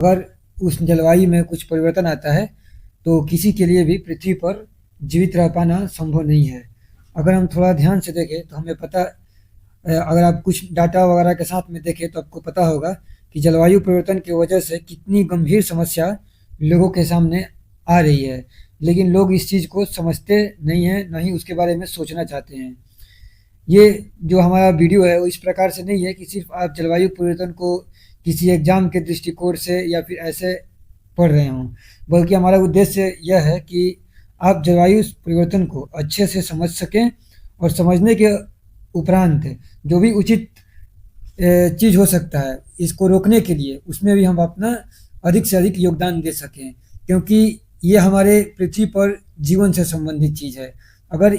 अगर उस जलवायु में कुछ परिवर्तन आता है तो किसी के लिए भी पृथ्वी पर जीवित रह पाना संभव नहीं है। अगर हम थोड़ा ध्यान से देखें तो हमें पता अगर आप कुछ डाटा वगैरह के साथ में देखें तो आपको पता होगा कि जलवायु परिवर्तन की वजह से कितनी गंभीर समस्या लोगों के सामने आ रही है। लेकिन लोग इस चीज़ को समझते नहीं हैं, ना ही उसके बारे में सोचना चाहते हैं। ये जो हमारा वीडियो है वो इस प्रकार से नहीं है कि सिर्फ आप जलवायु परिवर्तन को किसी एग्जाम के दृष्टिकोण से या फिर ऐसे पढ़ रहे हों, बल्कि हमारा उद्देश्य यह है कि आप जलवायु परिवर्तन को अच्छे से समझ सकें और समझने के उपरांत जो भी उचित चीज़ हो सकता है इसको रोकने के लिए उसमें भी हम अपना अधिक से अधिक योगदान दे सकें, क्योंकि ये हमारे पृथ्वी पर जीवन से संबंधित चीज़ है। अगर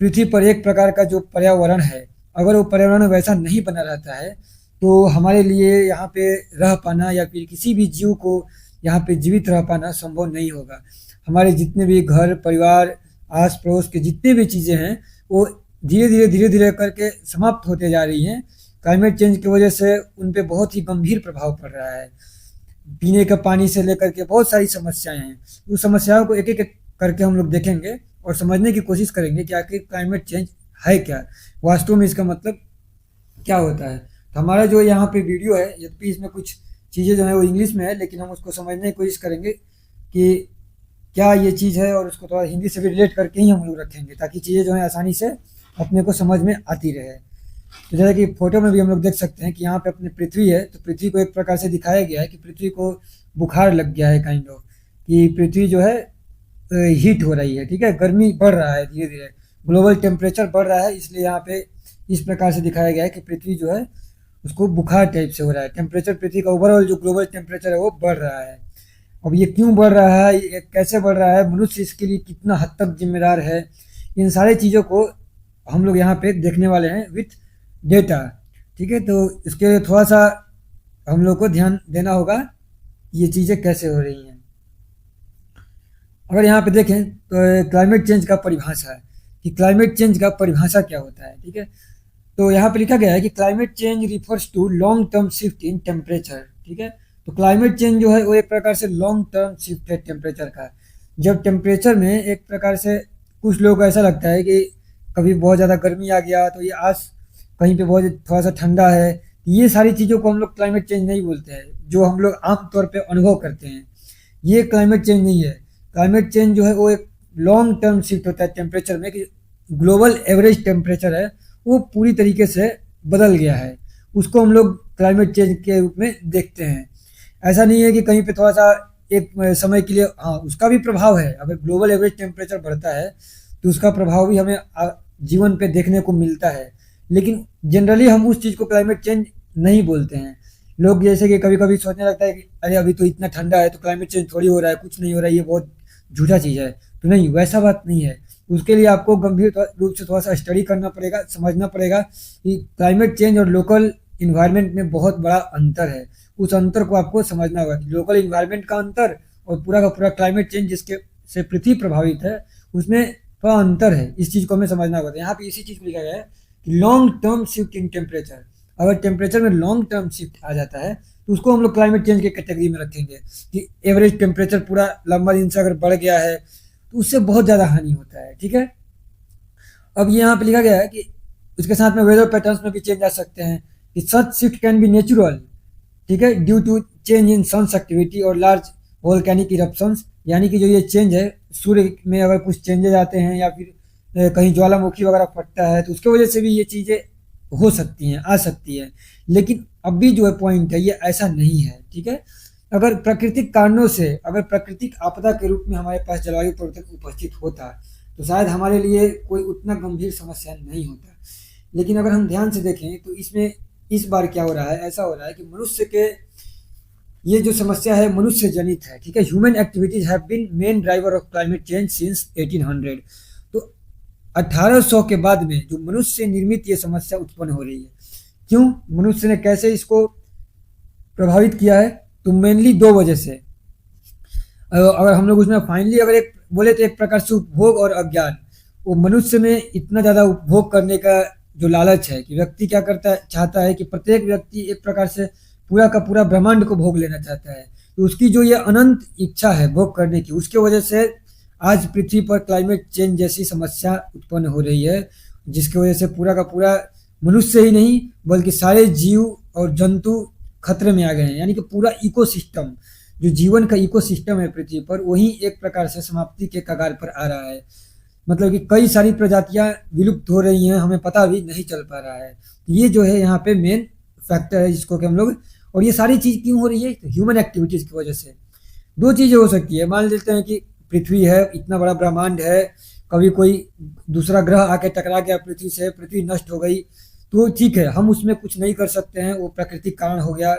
पृथ्वी पर एक प्रकार का जो पर्यावरण है, अगर वो पर्यावरण वैसा नहीं बना रहता है तो हमारे लिए यहाँ पे रह पाना या फिर किसी भी जीव को यहाँ पे जीवित रह पाना संभव नहीं होगा। हमारे जितने भी घर परिवार आस पड़ोस के जितने भी चीज़ें हैं वो धीरे धीरे करके समाप्त होते जा रही हैं। क्लाइमेट चेंज की वजह से उन पे बहुत ही गंभीर प्रभाव पड़ रहा है। पीने का पानी से लेकर के बहुत सारी समस्याएं हैं। उस समस्याओं को एक एक करके हम लोग देखेंगे और समझने की कोशिश करेंगे कि आखिर क्लाइमेट चेंज है क्या, वास्तव में इसका मतलब क्या होता है। तो हमारा जो यहाँ पे वीडियो है, यद्यपि इसमें कुछ चीज़ें जो है वो इंग्लिश में है, लेकिन हम उसको समझने की कोशिश करेंगे कि क्या ये चीज़ है, और उसको थोड़ा हिंदी से भी रिलेट करके ही हम लोग रखेंगे ताकि चीज़ें जो है आसानी से अपने को समझ में आती रहे। तो जैसा कि फोटो में भी हम लोग देख सकते हैं कि यहाँ पे अपनी पृथ्वी है, तो पृथ्वी को एक प्रकार से दिखाया गया है कि पृथ्वी को बुखार लग गया है, काइंड ऑफ, कि पृथ्वी जो है हीट हो रही है, ठीक है, गर्मी बढ़ रहा है धीरे धीरे, ग्लोबल टेम्परेचर बढ़ रहा है। इसलिए यहाँ पे इस प्रकार से दिखाया गया है कि पृथ्वी जो है उसको बुखार टाइप से हो रहा है। टेम्परेचर पृथ्वी का ओवरऑल जो ग्लोबल टेम्परेचर है वो बढ़ रहा है। अब ये क्यों बढ़ रहा है, ये कैसे बढ़ रहा है, मनुष्य इसके लिए कितना हद तक जिम्मेदार है, इन सारी चीज़ों को हम लोग यहाँ पे देखने वाले हैं विथ डेटा, ठीक है। तो इसके लिए थोड़ा सा हम लोग को ध्यान देना होगा ये चीज़ें कैसे हो रही हैं। अगर यहाँ पे देखें तो क्लाइमेट चेंज का परिभाषा है कि क्लाइमेट चेंज का परिभाषा क्या होता है, ठीक है। तो यहाँ पे लिखा गया है कि climate change refers to long term shift in temperature, ठीक है। तो क्लाइमेट चेंज जो है वो एक प्रकार से लॉन्ग टर्म शिफ्ट है टेम्परेचर का। जब टेम्परेचर में एक प्रकार से कुछ लोगों को ऐसा लगता है कि कभी बहुत ज़्यादा गर्मी आ गया तो ये आज कहीं पे बहुत थोड़ा सा ठंडा है, ये सारी चीज़ों को हम लोग क्लाइमेट चेंज नहीं बोलते हैं, जो हम लोग आमतौर पे अनुभव करते हैं, ये क्लाइमेट चेंज नहीं है। क्लाइमेट चेंज जो है वो एक लॉन्ग टर्म शिफ्ट होता है टेम्परेचर में, कि ग्लोबल एवरेज टेम्परेचर है वो पूरी तरीके से बदल गया है, उसको हम लोग क्लाइमेट चेंज के रूप में देखते हैं। ऐसा नहीं है कि कहीं पे थोड़ा सा एक समय के लिए, हाँ उसका भी प्रभाव है। अगर ग्लोबल एवरेज टेम्परेचर बढ़ता है तो उसका प्रभाव भी हमें जीवन पे देखने को मिलता है, लेकिन जनरली हम उस चीज़ को क्लाइमेट चेंज नहीं बोलते हैं। लोग जैसे कि कभी कभी सोचने लगता है कि अरे अभी तो इतना ठंडा है तो क्लाइमेट चेंज थोड़ी हो रहा है, कुछ नहीं हो रहा है, ये बहुत झूठा चीज़ है। तो नहीं, वैसा बात नहीं है। उसके लिए आपको गंभीर रूप से थोड़ा सा स्टडी करना पड़ेगा, समझना पड़ेगा कि क्लाइमेट चेंज और लोकल इन्वायरमेंट में बहुत बड़ा अंतर है। उस अंतर को आपको समझना होगा। लोकल इन्वायरमेंट का अंतर और पूरा का पूरा क्लाइमेट चेंज जिसके से पृथ्वी प्रभावित है उसमें थोड़ा अंतर है। इस चीज़ को हमें समझना होगा। यहाँ पे इसी चीज़ को लिखा गया है कि long term shift in temperature. अगर टेम्परेचर में लॉन्ग टर्म शिफ्ट आ जाता है तो उसको हम लोग क्लाइमेट चेंज के कैटेगरी में रखेंगे कि एवरेज टेम्परेचर पूरा लंबा दिन से अगर बढ़ गया है तो उससे बहुत ज़्यादा हानि होता है, ठीक है। अब यहाँ पे लिखा गया है कि उसके साथ में वेदर पैटर्न्स में भी चेंज आ सकते हैं कि such shift can be natural, ठीक है, due to change in sun's activity और लार्ज वोल्केनिक इरप्शंस। यानी कि जो ये चेंज है, सूर्य में अगर कुछ चेंजेज आते हैं या फिर कहीं ज्वालामुखी वगैरह फटता है तो उसके वजह से भी ये चीज़ें हो सकती हैं, आ सकती है। लेकिन अब भी जो है पॉइंट है, ये ऐसा नहीं है, ठीक है। अगर प्राकृतिक कारणों से, अगर प्राकृतिक आपदा के रूप में हमारे पास जलवायु परिवर्तन उपस्थित होता तो शायद हमारे लिए कोई उतना गंभीर समस्या नहीं होता। लेकिन अगर हम ध्यान से देखें तो इसमें इस बार क्या हो रहा है, ऐसा हो रहा है कि मनुष्य के ये जो समस्या है मनुष्य जनित है, ठीक है। Human activities have been main driver of climate change since 1800। तो 1800 के बाद में जो मनुष्य निर्मित ये समस्या उत्पन्न हो रही है। क्यों, मनुष्य ने कैसे इसको प्रभावित किया है, तो मेनली दो वजह से। अगर हम लोग उसमें फाइनली अगर एक बोले तो एक प्रकार से उपभोग और अज्ञान। वो मनुष्य में इतना ज़्यादा उपभोग करने का जो लालच है कि व्यक्ति क्या करता है, चाहता है कि प्रत्येक व्यक्ति एक प्रकार से पूरा का पूरा ब्रह्मांड को भोग लेना चाहता है। तो उसकी जो ये अनंत इच्छा है भोग करने की, उसके वजह से आज पृथ्वी पर क्लाइमेट चेंज जैसी समस्या उत्पन्न हो रही है, जिसकी वजह से पूरा का पूरा मनुष्य ही नहीं बल्कि सारे जीव और जंतु खतरे में आ गए हैं। यानी कि पूरा इकोसिस्टम, जो जीवन का इकोसिस्टम है पृथ्वी पर, वही एक प्रकार से समाप्ति के कगार पर आ रहा है। मतलब कि कई सारी प्रजातियां विलुप्त हो रही हैं, हमें पता भी नहीं चल पा रहा है। ये जो है यहाँ पे मेन फैक्टर है जिसको कि हम लोग, और ये सारी चीज क्यों हो रही है? तो ह्यूमन एक्टिविटीज की वजह से। दो चीजें हो सकती है, मान लेते हैं कि पृथ्वी है, इतना बड़ा ब्रह्मांड है, कभी कोई दूसरा ग्रह आके टकरा गया पृथ्वी से, पृथ्वी नष्ट हो गई, तो ठीक है, हम उसमें कुछ नहीं कर सकते हैं, वो प्राकृतिक कारण हो गया,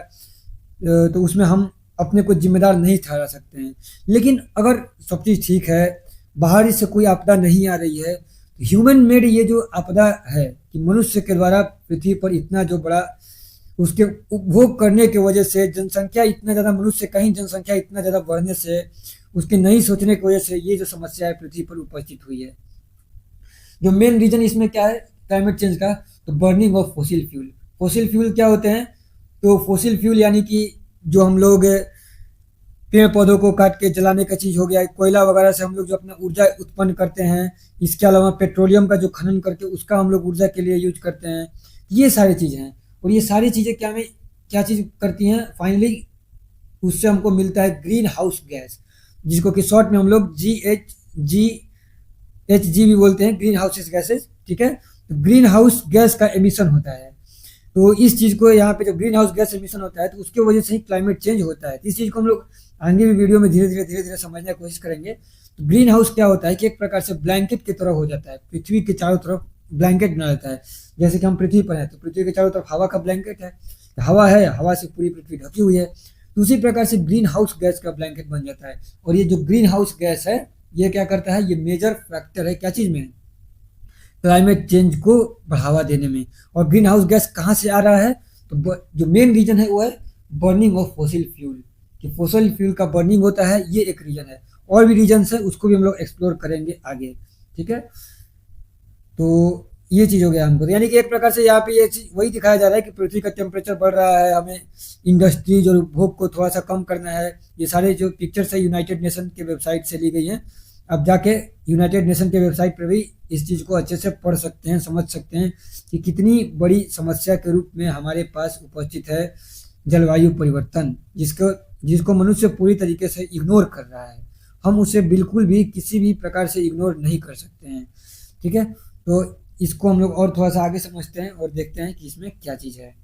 तो उसमें हम अपने को जिम्मेदार नहीं ठहरा सकते हैं। लेकिन अगर सब चीज़ ठीक है, बाहर से कोई आपदा नहीं आ रही है, तो ह्यूमन मेड ये जो आपदा है कि मनुष्य के द्वारा पृथ्वी पर इतना जो बड़ा उसके उपभोग करने की वजह से जनसंख्या इतना ज़्यादा, मनुष्य का ही जनसंख्या इतना ज़्यादा बढ़ने से, उसके नहीं सोचने की वजह से ये जो समस्या है पृथ्वी पर उपस्थित हुई है। जो मेन रीजन इसमें क्या है क्लाइमेट चेंज का? तो burning of fossil fuel. Fossil fuel क्या होते हैं? तो फोसिल फ्यूल यानी कि जो हम लोग पेड़ पौधों को काट के जलाने का चीज़ हो गया, कोयला वगैरह से हम लोग जो अपना ऊर्जा उत्पन्न करते हैं, इसके अलावा पेट्रोलियम का जो खनन करके उसका हम लोग ऊर्जा के लिए यूज करते हैं, ये सारी चीज़ें हैं। और ये सारी चीज़ें क्या चीज़ करती हैं? फाइनली उससे हमको मिलता है ग्रीन हाउस गैस, जिसको कि शॉर्ट में हम लोग GHG भी बोलते हैं, ग्रीन हाउसेस गैसेस। ठीक है, तो ग्रीन हाउस गैस का एमिशन होता है। तो इस चीज़ को यहाँ पे जब ग्रीन हाउस गैस एमिशन होता है तो उसके वजह से ही क्लाइमेट चेंज होता है। इस चीज़ को हम लोग आगे भी वीडियो में धीरे धीरे समझने की कोशिश करेंगे। तो ग्रीन हाउस क्या होता है कि एक प्रकार से ब्लैंकेट की तरह हो जाता है, पृथ्वी के चारों तरफ ब्लैंकेट बना रहता है। जैसे कि हम पृथ्वी पर हैं तो पृथ्वी के चारों तरफ हवा का ब्लैंकेट है, हवा है, हवा से पूरी पृथ्वी ढकी हुई है। तो उसी प्रकार से ग्रीन हाउस गैस का ब्लैंकेट बन जाता है। और ये जो ग्रीन हाउस गैस है ये क्या करता है? ये मेजर फैक्टर है क्या चीज़ में? क्लाइमेट चेंज को बढ़ावा देने में। और ग्रीन हाउस गैस कहाँ से आ रहा है? तो जो मेन रीजन है वो है बर्निंग ऑफ फोसिल फ्यूल, कि फोसिल फ्यूल का बर्निंग होता है, ये एक रीजन है। और भी रीजन है, उसको भी हम लोग एक्सप्लोर करेंगे आगे। ठीक है, तो ये चीज़ हो गया हमको। यानी कि एक प्रकार से यहाँ पे ये चीज वही दिखाया जा रहा है कि पृथ्वी का टेम्परेचर बढ़ रहा है, हमें इंडस्ट्रीज और उपभोग को थोड़ा सा कम करना है। ये सारे जो पिक्चर्स है यूनाइटेड नेशन के वेबसाइट से ली गई हैं। अब जाके यूनाइटेड नेशन के वेबसाइट पर भी इस चीज़ को अच्छे से पढ़ सकते हैं, समझ सकते हैं कि कितनी बड़ी समस्या के रूप में हमारे पास उपस्थित है जलवायु परिवर्तन, जिसको मनुष्य पूरी तरीके से इग्नोर कर रहा है। हम उसे बिल्कुल भी किसी भी प्रकार से इग्नोर नहीं कर सकते हैं। ठीक है, तो इसको हम लोग और थोड़ा सा आगे समझते हैं और देखते हैं कि इसमें क्या चीज़ है।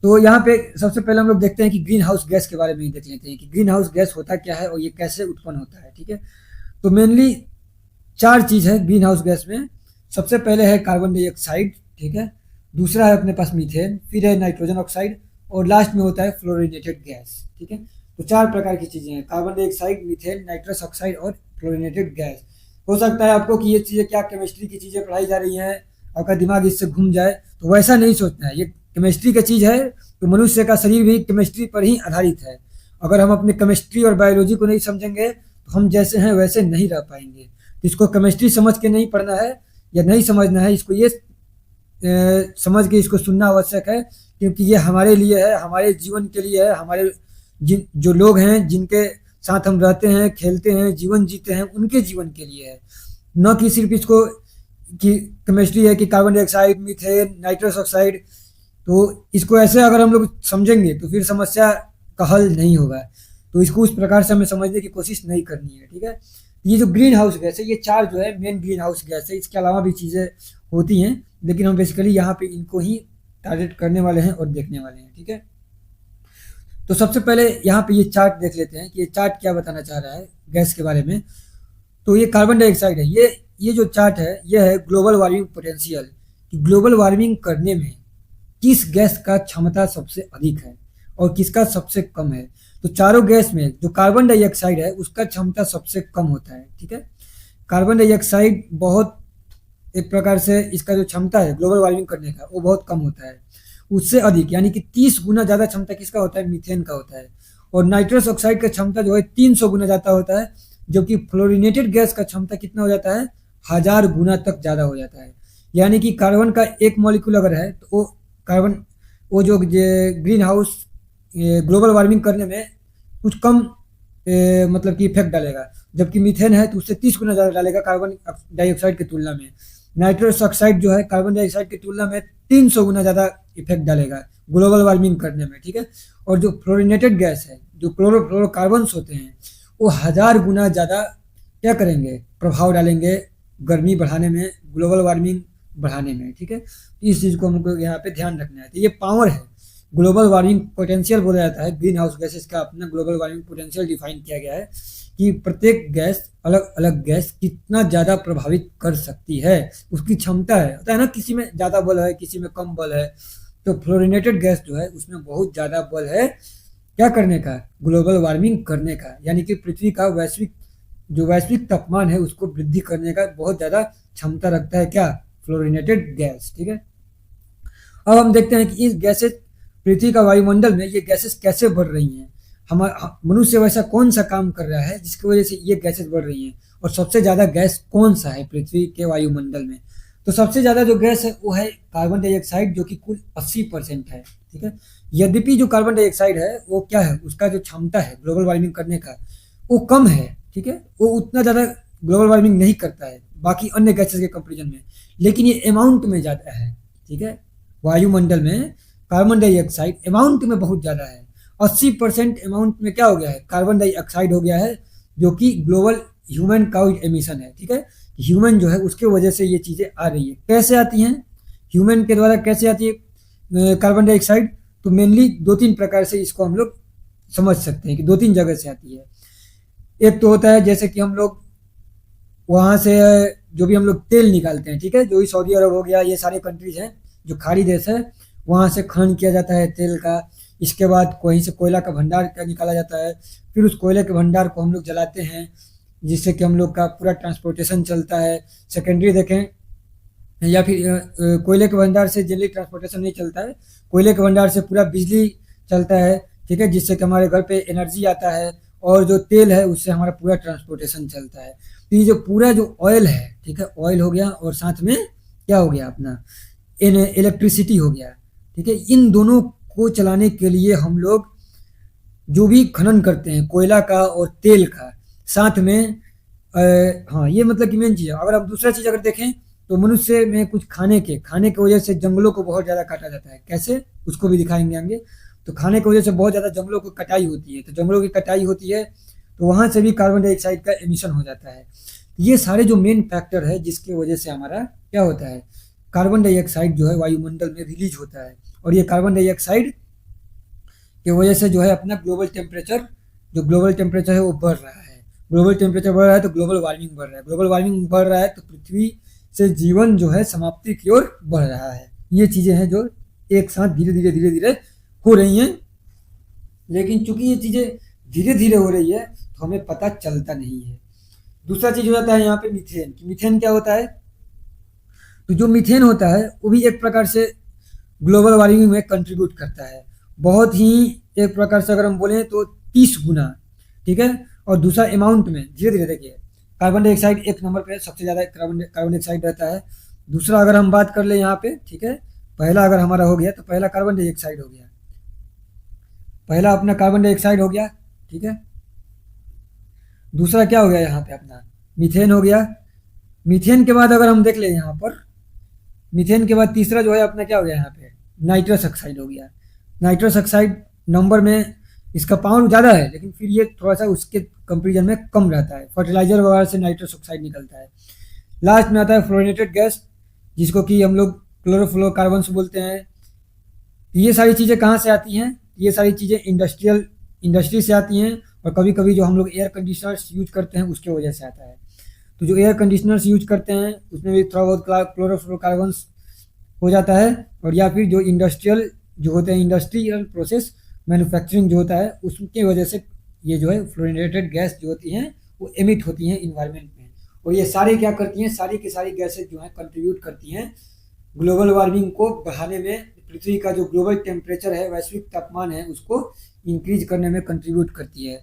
तो यहाँ पे सबसे पहले हम लोग देखते हैं कि ग्रीन हाउस गैस के बारे में ही देख लेते हैं कि ग्रीन हाउस गैस होता क्या है और ये कैसे उत्पन्न होता है। ठीक है, तो मेनली 4 चीज़ है ग्रीन हाउस गैस में। सबसे पहले है कार्बन डाइऑक्साइड, ठीक है, दूसरा है अपने पास मीथेन, फिर है नाइट्रोजन ऑक्साइड, और लास्ट में होता है फ्लोरिनेटेड गैस। ठीक है, तो 4 प्रकार की चीज़ें हैं, carbon dioxide, methane, nitrous oxide और फ्लोरिनेटेड गैस। हो सकता है आपको कि ये चीज़ें क्या केमिस्ट्री की चीज़ें पढ़ाई जा रही हैं, आपका दिमाग इससे घूम जाए, तो वैसा नहीं सोचना है। ये केमिस्ट्री की चीज़ है, तो मनुष्य का शरीर भी केमिस्ट्री पर ही आधारित है। अगर हम अपने केमिस्ट्री और बायोलॉजी को नहीं समझेंगे तो हम जैसे हैं वैसे नहीं रह पाएंगे। इसको केमिस्ट्री समझ के नहीं पढ़ना है या नहीं समझना है, इसको ये समझ के इसको सुनना आवश्यक है, क्योंकि ये हमारे लिए है, हमारे जीवन के लिए है, हमारे जो लोग हैं जिनके साथ हम रहते हैं, खेलते हैं, जीवन जीते हैं, उनके जीवन के लिए है। न कि सिर्फ इसको कि केमिस्ट्री है कि carbon dioxide, methane, nitrous oxide, तो इसको ऐसे अगर हम लोग समझेंगे तो फिर समस्या का हल नहीं होगा। तो इसको उस प्रकार से हमें समझने की कोशिश नहीं करनी है। ठीक है, ये जो ग्रीन हाउस गैस है, ये 4 जो है मेन ग्रीन हाउस गैस है। इसके अलावा भी चीज़ें होती हैं, लेकिन हम बेसिकली यहाँ पे इनको ही टारगेट करने वाले हैं और देखने वाले हैं। ठीक है, तो सबसे पहले यहाँ पे ये चार्ट देख लेते हैं कि ये चार्ट क्या बताना चाह रहा है गैस के बारे में। तो ये कार्बन डाइऑक्साइड है, ये जो चार्ट है ये है ग्लोबल वार्मिंग पोटेंशियल, कि ग्लोबल वार्मिंग करने में किस गैस का क्षमता सबसे अधिक है और किसका सबसे कम है। तो चारों गैस में जो कार्बन डाइऑक्साइड है उसका क्षमता सबसे कम होता है। ठीक है, कार्बन डाइऑक्साइड बहुत एक प्रकार से इसका जो क्षमता है ग्लोबल वार्मिंग करने का वो बहुत कम होता है। उससे अधिक यानी कि 30 गुना ज़्यादा क्षमता किसका होता है? मीथेन का होता है। और नाइट्रस ऑक्साइड का क्षमता जो है 300 गुना ज़्यादा होता है, जबकि फ्लोरिनेटेड गैस का क्षमता कितना हो जाता है? 1000 गुना तक ज़्यादा हो जाता है। यानी कि कार्बन का एक मॉलिक्यूल अगर है तो वो कार्बन वो जो ग्रीन हाउस ग्लोबल वार्मिंग करने में कुछ कम मतलब कि इफेक्ट डालेगा, जबकि मीथेन है तो उससे 30 गुना ज़्यादा डालेगा कार्बन डाइऑक्साइड की तुलना में। नाइट्रस ऑक्साइड जो है कार्बन डाइऑक्साइड की तुलना में 300 गुना ज़्यादा इफेक्ट डालेगा ग्लोबल वार्मिंग करने में, ठीक है। और जो फ्लोरिनेटेड गैस है, जो क्लोरोफ्लोरोकार्बन्स होते हैं, वो 1000 गुना ज़्यादा क्या करेंगे, प्रभाव डालेंगे गर्मी बढ़ाने में, ग्लोबल वार्मिंग बढ़ाने में, ठीक है। इस चीज़ को हमको यहाँ पे ध्यान रखना है। तो ये पावर है, ग्लोबल वार्मिंग पोटेंशियल बोला जाता है। ग्रीन हाउस गैसेस का अपना ग्लोबल वार्मिंग पोटेंशियल डिफाइन किया गया है कि प्रत्येक गैस, अलग अलग गैस कितना ज़्यादा प्रभावित कर सकती है, उसकी क्षमता है। होता है ना, किसी में ज़्यादा बल है, किसी में कम बल है। तो फ्लोरिनेटेड गैस जो है उसमें बहुत ज़्यादा बल है क्या करने का, ग्लोबल वार्मिंग करने का, यानी कि पृथ्वी का वैश्विक तापमान है उसको वृद्धि करने का बहुत ज़्यादा क्षमता रखता है क्या, फ्लोरिनेटेड गैस, ठीक है। अब हम देखते हैं कि इस गैसेस, पृथ्वी का वायुमंडल में ये गैसेस कैसे बढ़ रही हैं। हमारा मनुष्य वैसा कौन सा काम कर रहा है जिसकी वजह से ये गैसेस बढ़ रही हैं, और सबसे ज़्यादा गैस कौन सा है पृथ्वी के वायुमंडल में। तो सबसे ज़्यादा जो गैस है वो है कार्बन डाइऑक्साइड, जो कि कुल 80% है, ठीक है। यद्यपि जो कार्बन डाइऑक्साइड है वो क्या है, उसका जो क्षमता है ग्लोबल वार्मिंग करने का वो कम है, ठीक है। वो उतना ज़्यादा ग्लोबल वार्मिंग नहीं करता है बाकी अन्य गैसेस के कंपेरिजन में, लेकिन ये अमाउंट में ज़्यादा है, ठीक है। वायुमंडल में कार्बन डाइऑक्साइड अमाउंट में बहुत ज़्यादा है। 80% अमाउंट में क्या हो गया है, कार्बन डाइऑक्साइड हो गया है, जो कि ग्लोबल ह्यूमन का एमिशन है, ठीक है। ह्यूमन जो है उसके वजह से ये चीज़ें आ रही है। कैसे आती हैं, ह्यूमन के द्वारा कैसे आती है कार्बन डाइऑक्साइड, तो मेनली 2-3 प्रकार से इसको हम लोग समझ सकते हैं कि 2-3 जगह से आती है। एक तो होता है जैसे कि हम लोग वहाँ से जो भी हम लोग तेल निकालते हैं, ठीक है, जो भी सऊदी अरब हो गया, ये सारे कंट्रीज हैं जो खाड़ी देश है, वहाँ से खनन किया जाता है तेल का। इसके बाद कहीं से कोयला का भंडार का निकाला जाता है, फिर उस कोयले के भंडार को हम लोग जलाते हैं, जिससे कि हम लोग का पूरा ट्रांसपोर्टेशन चलता है। सेकेंडरी देखें, या फिर कोयले के भंडार से जनरली ट्रांसपोर्टेशन नहीं चलता है, कोयले के भंडार से पूरा बिजली चलता है, ठीक है, जिससे कि हमारे घर पे एनर्जी आता है, और जो तेल है उससे हमारा पूरा ट्रांसपोर्टेशन चलता है। तो ये जो पूरा जो ऑयल है, ठीक है, ऑयल हो गया, और साथ में क्या हो गया अपना इलेक्ट्रिसिटी हो गया, ठीक है। इन दोनों को चलाने के लिए हम लोग जो भी खनन करते हैं कोयला का और तेल का, साथ में हाँ, ये मतलब कि मेन चीज़ है। अगर आप दूसरा चीज़ अगर देखें तो मनुष्य में कुछ खाने के वजह से जंगलों को बहुत ज़्यादा काटा जाता है। कैसे, उसको भी दिखाएंगे आगे। तो खाने की वजह से बहुत ज़्यादा जंगलों की कटाई होती है, तो जंगलों की कटाई होती है तो वहाँ से भी कार्बन डाइऑक्साइड का एमिशन हो जाता है। ये सारे जो मेन फैक्टर है जिसकी वजह से हमारा क्या होता है, कार्बन डाइऑक्साइड जो है वायुमंडल में रिलीज होता है। और ये कार्बन डाइऑक्साइड की वजह से जो है अपना ग्लोबल टेम्परेचर है वो बढ़ रहा है। ग्लोबल टेम्परेचर बढ़ रहा है तो ग्लोबल वार्मिंग बढ़ रहा है, ग्लोबल वार्मिंग बढ़ रहा है तो पृथ्वी से जीवन जो है समाप्ति की ओर बढ़ रहा है। ये चीज़ें हैं जो एक साथ धीरे धीरे हो रही हैं, लेकिन चूंकि ये चीज़ें धीरे धीरे हो रही है तो हमें पता चलता नहीं है। दूसरा चीज़ हो जाता है यहाँ पे मीथेन। कि मीथेन क्या होता है, तो जो मीथेन होता है वो भी एक प्रकार से ग्लोबल वार्मिंग में कंट्रीब्यूट करता है, बहुत ही एक प्रकार से अगर हम बोलें तो 30 गुना, ठीक है। और दूसरा अमाउंट में धीरे धीरे देखिए, कार्बन डाइऑक्साइड एक नंबर पे सबसे ज़्यादा कार्बन डाइऑक्साइड रहता है। दूसरा अगर हम बात कर ले यहाँ पे, ठीक है, पहला अगर हमारा हो गया तो पहला कार्बन डाइऑक्साइड हो गया, पहला अपना कार्बन डाइऑक्साइड हो गया, ठीक है। दूसरा क्या हो गया यहाँ पे अपना मीथेन हो गया। मीथेन के बाद अगर हम देख ले यहाँ पर, मीथेन के बाद तीसरा जो है अपना क्या हो गया यहाँ पे, नाइट्रस ऑक्साइड हो गया। नाइट्रस ऑक्साइड नंबर में इसका पावर ज़्यादा है, लेकिन फिर ये थोड़ा सा उसके कंपेरिजन में कम रहता है। फर्टिलाइजर वगैरह से नाइट्रस ऑक्साइड निकलता है। लास्ट में आता है फ्लोरिनेटेड गैस, जिसको कि हम लोग क्लोरोफ्लोरोकार्बन्स बोलते हैं। ये सारी चीज़ें कहाँ से आती हैं, ये सारी चीज़ें इंडस्ट्री से आती हैं, और कभी कभी जो हम लोग एयर कंडीशनर्स यूज करते हैं उसके वजह से आता है। तो जो एयर कंडीशनर्स यूज करते हैं उसमें भी थोड़ा बहुत क्लोरोफ्लोरोकार्बन्स हो जाता है, और या फिर जो इंडस्ट्रियल जो होते हैं, इंडस्ट्रियल प्रोसेस मैन्युफैक्चरिंग जो होता है, उसकी वजह से ये जो है फ्लोरिनेटेड गैस जो होती हैं वो एमिट होती हैं इन्वायरमेंट में। और ये सारी क्या करती हैं, सारी की सारी गैसेज जो हैं कंट्रीब्यूट करती हैं ग्लोबल वार्मिंग को बढ़ाने में। पृथ्वी का जो ग्लोबल टेम्परेचर है, वैश्विक तापमान है, उसको इंक्रीज करने में कंट्रीब्यूट करती है।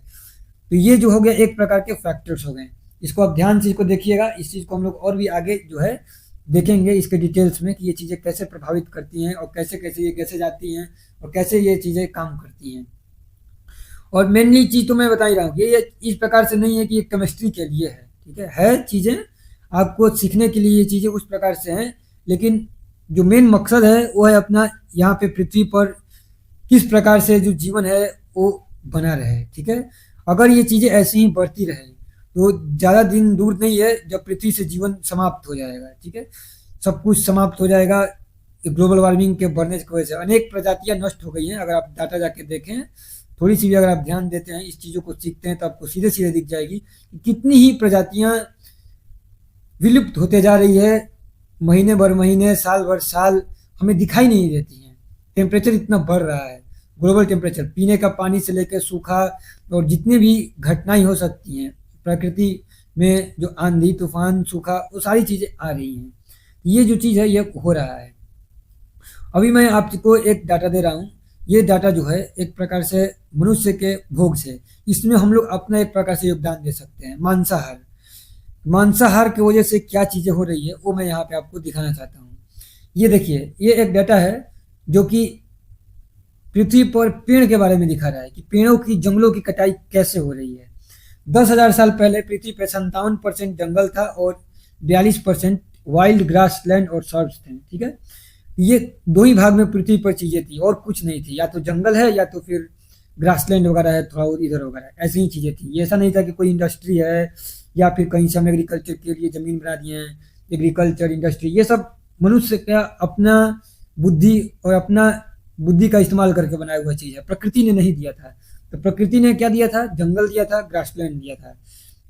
तो ये जो हो गया एक प्रकार के फैक्टर्स हो गए। इसको आप ध्यान से इसको देखिएगा, इस चीज़ को हम लोग और भी आगे जो है देखेंगे इसके डिटेल्स में कि ये चीज़ें कैसे प्रभावित करती हैं और कैसे कैसे ये गैसें जाती हैं और कैसे ये चीज़ें काम करती हैं। और मेनली चीज़ तो मैं बता ही रहा हूँ कि ये इस प्रकार से नहीं है कि ये केमिस्ट्री के लिए है, ठीक है चीज़ें आपको सीखने के लिए ये चीज़ें उस प्रकार से हैं, लेकिन जो मेन मकसद है वो है अपना यहाँ पे पृथ्वी पर किस प्रकार से जो जीवन है वो बना रहे, ठीक है। अगर ये चीज़ें ऐसे ही बढ़ती रहे तो ज़्यादा दिन दूर नहीं है जब पृथ्वी से जीवन समाप्त हो जाएगा, ठीक है। सब कुछ समाप्त हो जाएगा ग्लोबल वार्मिंग के बढ़ने की वजह से। अनेक प्रजातियां नष्ट हो गई हैं, अगर आप डाटा जाके देखें, थोड़ी सी भी अगर आप ध्यान देते हैं, इस चीज़ों को सीखते हैं तो आपको सीधे सीधे दिख जाएगी कि कितनी ही प्रजातियां विलुप्त होते जा रही है, महीने भर महीने, साल भर साल, हमें दिखाई नहीं देती हैं। टेम्परेचर इतना बढ़ रहा है, ग्लोबल टेम्परेचर, पीने का पानी से लेकर सूखा और जितने भी घटनाएं हो सकती हैं प्रकृति में, जो आंधी तूफान सूखा, वो सारी चीज़ें आ रही हैं। ये जो चीज़ है ये हो रहा है। अभी मैं आपको एक डाटा दे रहा हूँ, ये डाटा जो है एक प्रकार से मनुष्य के भोग से, इसमें हम लोग अपना एक प्रकार से योगदान दे सकते हैं। मांसाहार, मांसाहार की वजह से क्या चीज़ें हो रही है वो मैं यहाँ पे आपको दिखाना चाहता हूँ। ये देखिए, ये एक डाटा है जो कि पृथ्वी पर पेड़ के बारे में दिखा रहा है कि पेड़ों की, जंगलों की कटाई कैसे हो रही है। 10,000 साल पहले पृथ्वी पर 57% जंगल था और 42% वाइल्ड ग्रास लैंड और सर्ब्स थे, ठीक है। ये दो ही भाग में पृथ्वी पर चीजें थी और कुछ नहीं थी, या तो जंगल है या तो फिर ग्रासलैंड वगैरह है, थोड़ा और इधर वगैरह, ऐसी ही चीजें थी। ये ऐसा नहीं था कि कोई इंडस्ट्री है या फिर कहीं से हम एग्रीकल्चर के लिए जमीन बना दिए हैं। एग्रीकल्चर, इंडस्ट्री, ये सब मनुष्य का अपना बुद्धि और अपना बुद्धि का इस्तेमाल करके बनाया हुआ चीज है, प्रकृति ने नहीं दिया था। तो प्रकृति ने क्या दिया था? जंगल दिया था, ग्रासलैंड दिया था।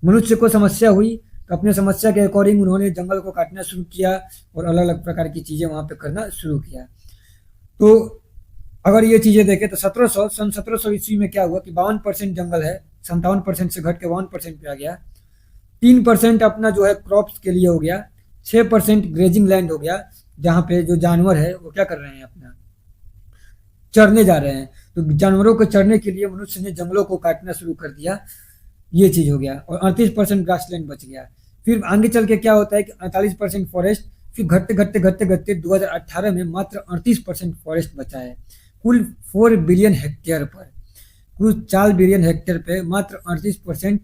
मनुष्य को समस्या हुई तो अपने समस्या के अकॉर्डिंग उन्होंने जंगल को काटना शुरू किया और अलग अलग प्रकार की चीज़ें वहाँ पे करना शुरू किया। तो अगर ये चीज़ें देखें तो 1700 ईस्वी में क्या हुआ कि 52% जंगल है, 57% से घट के 1% पे आ गया। 3% अपना जो है क्रॉप्स के लिए हो गया, 6% ग्रेजिंग लैंड हो गया, जहाँ पे जो जानवर है वो क्या कर रहे हैं, अपना चरने जा रहे हैं। तो जानवरों को चरने के लिए मनुष्य ने जंगलों को काटना शुरू कर दिया, ये चीज़ हो गया। और 38% ग्रासलैंड बच गया। फिर आगे चल के क्या होता है कि 48% फॉरेस्ट, फिर घटते घटते घटते घटते 2018 में मात्र 38% फॉरेस्ट बचा है। कुल 4 बिलियन हेक्टेयर पर, कुल 4 बिलियन हेक्टेयर पे मात्र 38%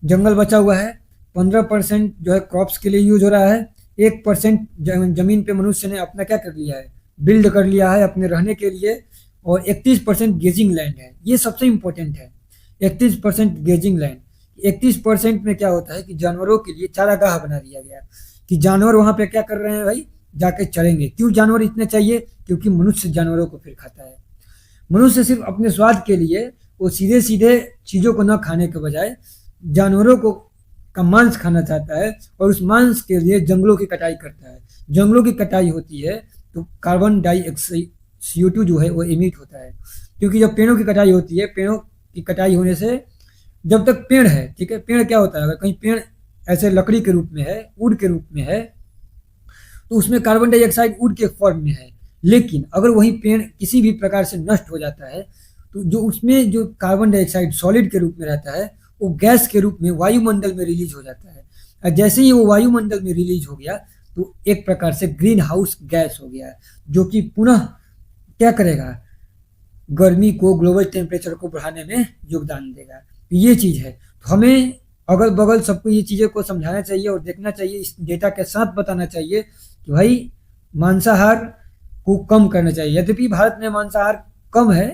जंगल बचा हुआ है। 15% जो है क्रॉप्स के लिए यूज हो रहा है। 1% जमीन पे मनुष्य ने अपना क्या कर लिया है, बिल्ड कर लिया है अपने रहने के लिए। और 31% गेजिंग लैंड है, ये सबसे इंपॉर्टेंट है। 31% गेजिंग लैंड, 31% में क्या होता है कि जानवरों के लिए चारागाह बना दिया गया कि जानवर वहां पे क्या कर रहे हैं भाई, जाके चरेंगे। क्यों जानवर इतने चाहिए? क्योंकि मनुष्य जानवरों को फिर खाता है। मनुष्य सिर्फ अपने स्वाद के लिए वो सीधे सीधे चीजों को न खाने के बजाय जानवरों को का मांस खाना चाहता है और उस मांस के लिए जंगलों की कटाई करता है। जंगलों की कटाई होती है तो कार्बन डाइऑक्साइड, CO2 जो है वो इमिट होता है। क्योंकि जब पेड़ों की कटाई होती है, पेड़ों की कटाई होने से, जब तक पेड़ है, ठीक है, पेड़ क्या होता है, अगर कहीं पेड़ ऐसे लकड़ी के रूप में है, वुड के रूप में है, तो उसमें कार्बन डाइऑक्साइड वुड के फॉर्म में है। लेकिन अगर वही पेड़ किसी भी प्रकार से नष्ट हो जाता है तो जो उसमें जो कार्बन डाइऑक्साइड सॉलिड के रूप में रहता है वो गैस के रूप में वायुमंडल में रिलीज हो जाता है। और जैसे ही वो वायुमंडल में रिलीज हो गया तो एक प्रकार से ग्रीन हाउस गैस हो गया, जो कि पुनः क्या करेगा, गर्मी को, ग्लोबल टेम्परेचर को बढ़ाने में योगदान देगा। ये चीज़ है। तो हमें अगल बगल सबको ये चीज़ें को समझाना चाहिए और देखना चाहिए, इस डेटा के साथ बताना चाहिए कि भाई मांसाहार को कम करना चाहिए। यद्यपि भारत में मांसाहार कम है,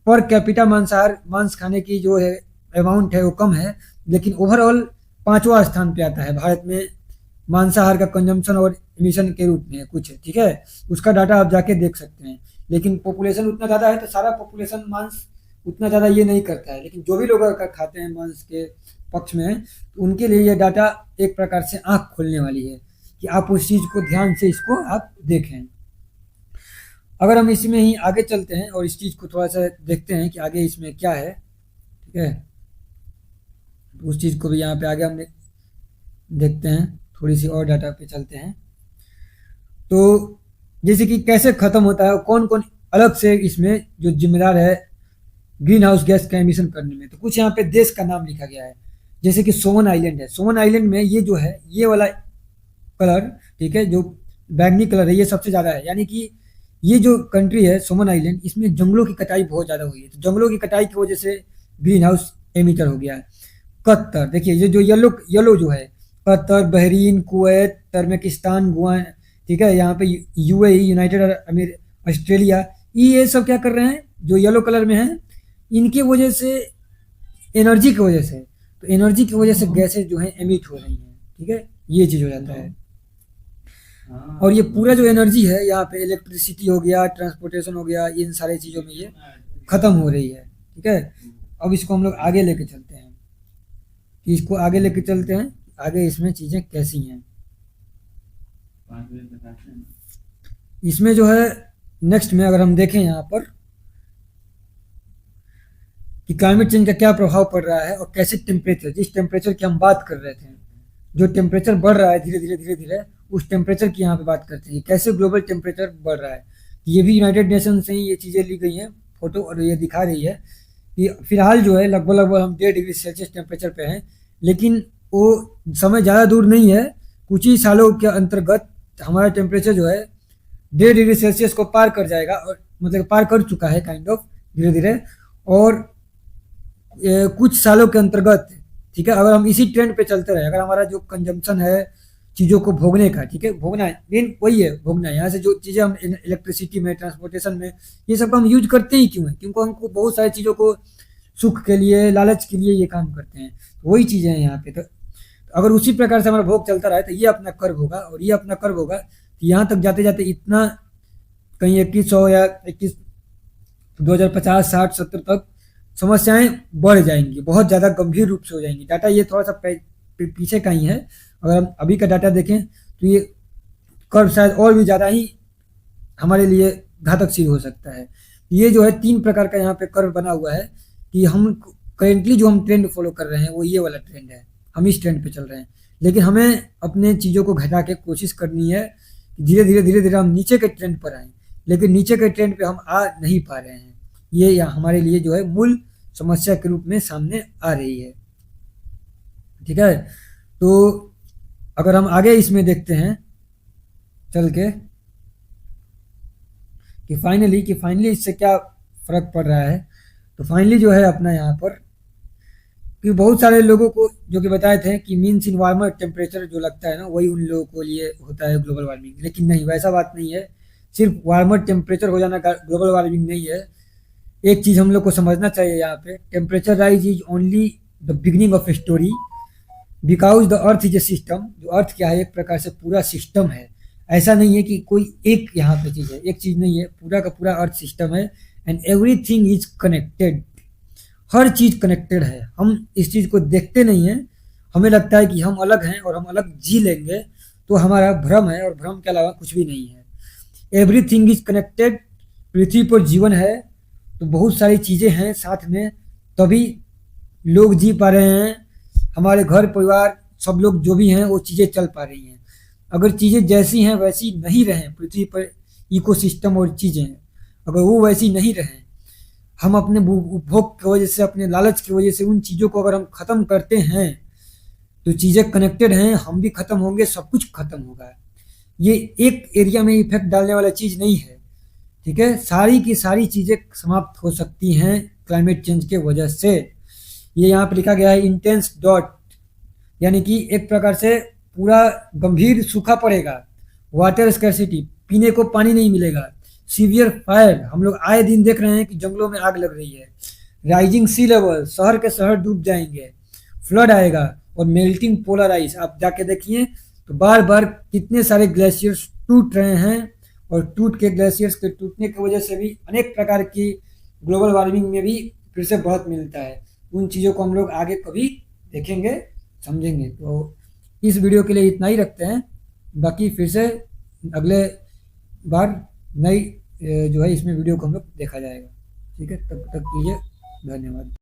पर कैपिटा मांसाहार, मांस खाने की जो है अमाउंट है वो कम है, लेकिन ओवरऑल 5वां स्थान पे आता है भारत में मांसाहार का कंजम्पशन और एमिशन के रूप में कुछ, ठीक है। उसका डाटा आप जाके देख सकते हैं। लेकिन पॉपुलेशन उतना ज़्यादा है तो सारा पॉपुलेशन मांस उतना ज़्यादा ये नहीं करता है, लेकिन जो भी लोग अगर खाते हैं मांस के पक्ष में, तो उनके लिए ये डाटा एक प्रकार से आंख खोलने वाली है कि आप उस चीज़ को ध्यान से इसको आप देखें। अगर हम इसमें ही आगे चलते हैं और इस चीज़ को थोड़ा सा देखते हैं कि आगे इसमें क्या है, ठीक है, उस चीज़ को भी यहाँ पे आगे हम देखते हैं। थोड़ी सी और डाटा पे चलते हैं। तो जैसे कि कैसे ख़त्म होता है, कौन कौन अलग से इसमें जो जिम्मेदार है ग्रीन हाउस गैस का एमिशन करने में, तो कुछ यहाँ पे देश का नाम लिखा गया है। जैसे कि सोमन आइलैंड है। सोमन आइलैंड में ये जो है, ये वाला कलर ठीक है, जो बैंगनी कलर है ये सबसे ज़्यादा है। यानी कि ये जो कंट्री है सोमन आइलैंड, इसमें जंगलों की कटाई बहुत ज़्यादा हुई है। तो जंगलों की कटाई की वजह से ग्रीन हाउस एमिटर हो गया है। कतर, देखिए ये जो येलो येलो जो है, कतर, बहरीन, कुवैत, तर्कमेनिस्तान, गुआ, ठीक है, यहाँ पे यूएई, यूनाइटेड अमीर, ऑस्ट्रेलिया, ये सब क्या कर रहे हैं, जो येलो कलर में है, इनकी वजह से, एनर्जी की वजह से, तो एनर्जी की वजह से गैसेज जो है एमिट हो रही हैं, ठीक है, ये चीज़ हो जाता है। और ये पूरा जो एनर्जी है यहाँ पे, इलेक्ट्रिसिटी हो गया, ट्रांसपोर्टेशन हो गया, इन सारी चीज़ों में ये ख़त्म हो रही है, ठीक है। अब इसको हम लोग आगे लेके चलते हैं, कि इसको आगे लेके चलते हैं, आगे इसमें चीज़ें कैसी हैं। इसमें जो है नेक्स्ट में अगर हम देखें यहाँ पर कि क्लाइमेट चेंज का क्या प्रभाव पड़ रहा है और कैसे टेम्परेचर, जिस टेम्परेचर की हम बात कर रहे थे, जो टेम्परेचर बढ़ रहा है धीरे धीरे धीरे धीरे, उस टेम्परेचर की यहाँ पे बात करते हैं, कैसे ग्लोबल टेम्परेचर बढ़ रहा है। ये भी यूनाइटेड नेशन से ही ये चीज़ें ली गई हैं फोटो, और ये दिखा रही है कि फिलहाल जो है लगभग लगभग हम 1.5 डिग्री सेल्सियस टेम्परेचर पे हैं, लेकिन वो समय ज़्यादा दूर नहीं है, कुछ ही सालों के अंतर्गत हमारा टेम्परेचर जो है 1.5 डिग्री सेल्सियस को पार कर जाएगा, और मतलब पार कर चुका है काइंड ऑफ धीरे धीरे। और कुछ सालों के अंतर्गत, ठीक है, अगर हम इसी ट्रेंड पे चलते रहे, अगर हमारा जो कंजम्पशन है चीज़ों को भोगने का, ठीक है, भोगना है, मेन वही है, भोगना है। यहाँ से जो चीज़ें हम इलेक्ट्रिसिटी में, ट्रांसपोर्टेशन में, ये सब हम यूज करते ही क्यों है, क्योंकि हमको बहुत सारी चीज़ों को सुख के लिए, लालच के लिए ये काम करते हैं, तो वही चीज़ें हैं यहाँ पे। तो अगर उसी प्रकार से हमारा भोग चलता रहा तो ये अपना कर्व होगा, और ये अपना कर्व होगा, तो यहाँ तक जाते जाते इतना कहीं 2100 या 21 2050, 60, 70 तक समस्याएं बढ़ जाएंगी, बहुत ज़्यादा गंभीर रूप से हो जाएंगी। डाटा ये थोड़ा सा पीछे का ही है, अगर हम अभी का डाटा देखें तो ये कर्व शायद और भी ज़्यादा ही हमारे लिए घातक सिद्ध हो सकता है। ये जो है 3 प्रकार का यहाँ पे कर्व बना हुआ है, कि हम करेंटली जो हम ट्रेंड फॉलो कर रहे हैं वो ये वाला ट्रेंड है, हम इस ट्रेंड पे चल रहे हैं, लेकिन हमें अपने चीज़ों को घटा के कोशिश करनी है धीरे धीरे धीरे धीरे हम नीचे के ट्रेंड पर आएँ, लेकिन नीचे के ट्रेंड पे हम आ नहीं पा रहे हैं। ये हमारे लिए जो है मूल समस्या के रूप में सामने आ रही है, ठीक है। तो अगर हम आगे इसमें देखते हैं चल के कि फाइनली इससे क्या फर्क पड़ रहा है, तो फाइनली जो है अपना यहाँ पर कि बहुत सारे लोगों को जो कि बताए थे कि मीन्स इन वार्मर टेम्परेचर जो लगता है ना, वही उन लोगों को लिए होता है ग्लोबल वार्मिंग, लेकिन नहीं, वैसा बात नहीं है। सिर्फ वार्मर टेम्परेचर हो जाना ग्लोबल वार्मिंग नहीं है। एक चीज़ हम लोग को समझना चाहिए यहाँ पे, temperature rise is only the beginning of a story, because the earth is a system. जो अर्थ क्या है, एक प्रकार से पूरा सिस्टम है, ऐसा नहीं है कि कोई एक यहाँ पे चीज़ है, एक चीज़ नहीं है, पूरा का पूरा अर्थ सिस्टम है, and everything is connected, her cheese connected है। हम इस चीज़ को देखते नहीं हैं, हमें लगता है कि हम अलग हैं और हम अलग जी लेंगे, तो हमारा भ्रम है, और भ्रम के अलावा कुछ भी नहीं है। एवरीथिंग इज कनेक्टेड, पृथ्वी पर जीवन है तो बहुत सारी चीज़ें हैं साथ में, तभी लोग जी पा रहे हैं, हमारे घर परिवार सब लोग जो भी हैं वो चीज़ें चल पा रही हैं। अगर चीज़ें जैसी हैं वैसी नहीं रहें, पृथ्वी पर इकोसिस्टम और चीज़ें अगर वो वैसी नहीं रहें, हम अपने उपभोग की वजह से, अपने लालच की वजह से उन चीज़ों को अगर हम ख़त्म करते हैं, तो चीज़ें कनेक्टेड हैं, हम भी ख़त्म होंगे, सब कुछ ख़त्म होगा। ये एक एरिया में इफेक्ट डालने वाला चीज़ नहीं है, ठीक है, सारी की सारी चीज़ें समाप्त हो सकती हैं क्लाइमेट चेंज के वजह से। ये यहाँ पे लिखा गया है इंटेंस डॉट, यानी कि एक प्रकार से पूरा गंभीर सूखा पड़ेगा, वाटर स्कैरसिटी, पीने को पानी नहीं मिलेगा, सीवियर फायर, हम लोग आए दिन देख रहे हैं कि जंगलों में आग लग रही है, राइजिंग सी लेवल, शहर के शहर डूब जाएंगे, फ्लड आएगा, और मेल्टिंग पोलर आइस। आप जाके देखिए तो बार बार कितने सारे ग्लेशियर्स टूट रहे हैं, और टूट के ग्लेशियर्स के टूटने की वजह से भी अनेक प्रकार की ग्लोबल वार्मिंग में भी फिर से बहुत मिलता है। उन चीज़ों को हम लोग आगे कभी देखेंगे, समझेंगे। तो इस वीडियो के लिए इतना ही रखते हैं, बाकी फिर से अगले बार नई जो है इसमें वीडियो को हम लोग देखा जाएगा, ठीक है, तब तक के लिए धन्यवाद।